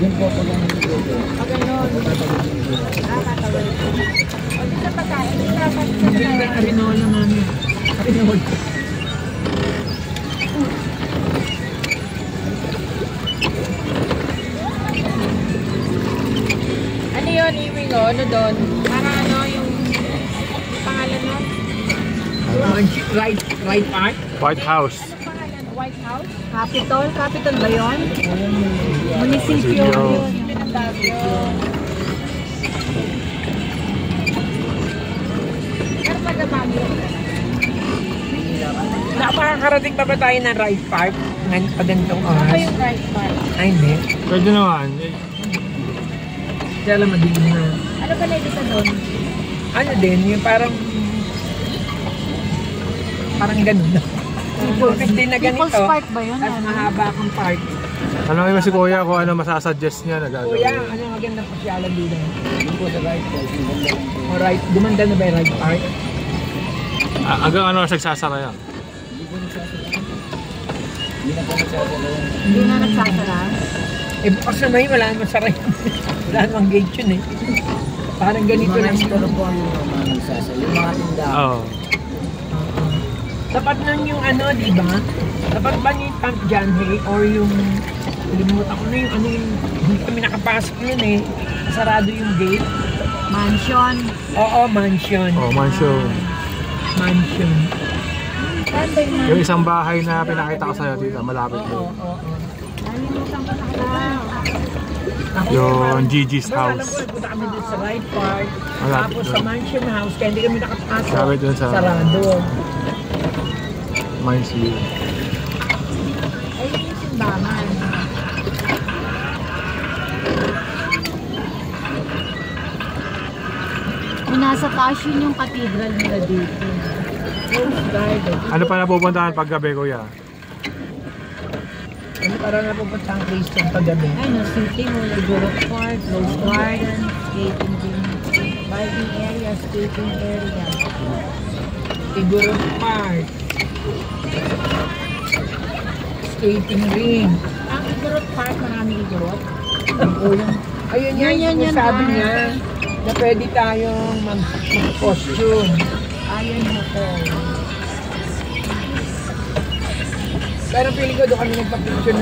Yun po po lang dito. Ganon. Katawal. O, dito sa pagkain. Dito sa Arinola namin. Arinola. ano yun, Iwing, o? Ano doon? Para ano yung pangalan nun? Right Park? White House. Ano pangalan? White House? Capitol? Capitol ba yun? Munisipyo. Munisipyo ng Baguio. Pero taga Baguio. Nakakarating pa ba tayo ng Right Park? Ngayon pa ganitong Ano ba oras? yung right part? Ay, hindi. Pwede naman. Kaya lang madilim na. Ano ba nakikita doon? Ano din, yung parang ganun. Pulpit din na ganito. People's Park ba yun? At mahaba akong park. Tanongin mo si Kuya kung ano masasuggest niya na gagawin. Kuya, ano magandang pasyalan dito? Yun po sa right po. Yung ganda lang po. Alright, gumanda na ba yung Right Park? Hanggang ano nagsasara yan? Hindi po nagsasala. Hindi na po nagsasala yan. Hindi na nagsasara. Eh, bukas na may wala naman saray. Wala namang gate yun eh. Parang ganito Yung lang. mga store po yung mga nagsasala. Yung mga tindahan. Oo. Tapat nun yung ano, di ba? Tapat ba ni Pump John Hay? Or yung, limutan ko na yung ano yung, hindi kami nakapasok nun eh. Sarado yung gate. Mansion. Oo, mansion. Oh, mansion. Mansion. Saan ba yung Yung isang bahay na pinakita ko sa'yo dito, malapit Oo, yun. oo. Nalimutan ko na Yung Gigi's Alam house. ko, punta kami dun sa Right Park. Malapit Tapos dun. sa mansion house, kaya hindi kami nakapasok. Malapit dun sa- Sarado. Mines View. Ay, yung simbahan. Kung nasa taas yun yung cathedral nila dito. Rose Garden. Ano pa napupuntahan pag gabi, Kuya? Ano parang napupunta ang Christian paggabi? Ay, no, City Hall, Igorot Park, Rose Garden, skating gym, biking area, skating area. Igorot Park. Skating ring. Ang Igorot Park, marami Igorot. Ayun nga, Yan, yung yan, sabi yan. niya na pwede tayong mag-costume. Ayan hotel. Pero feeling ko doon kami nagpa-picture ng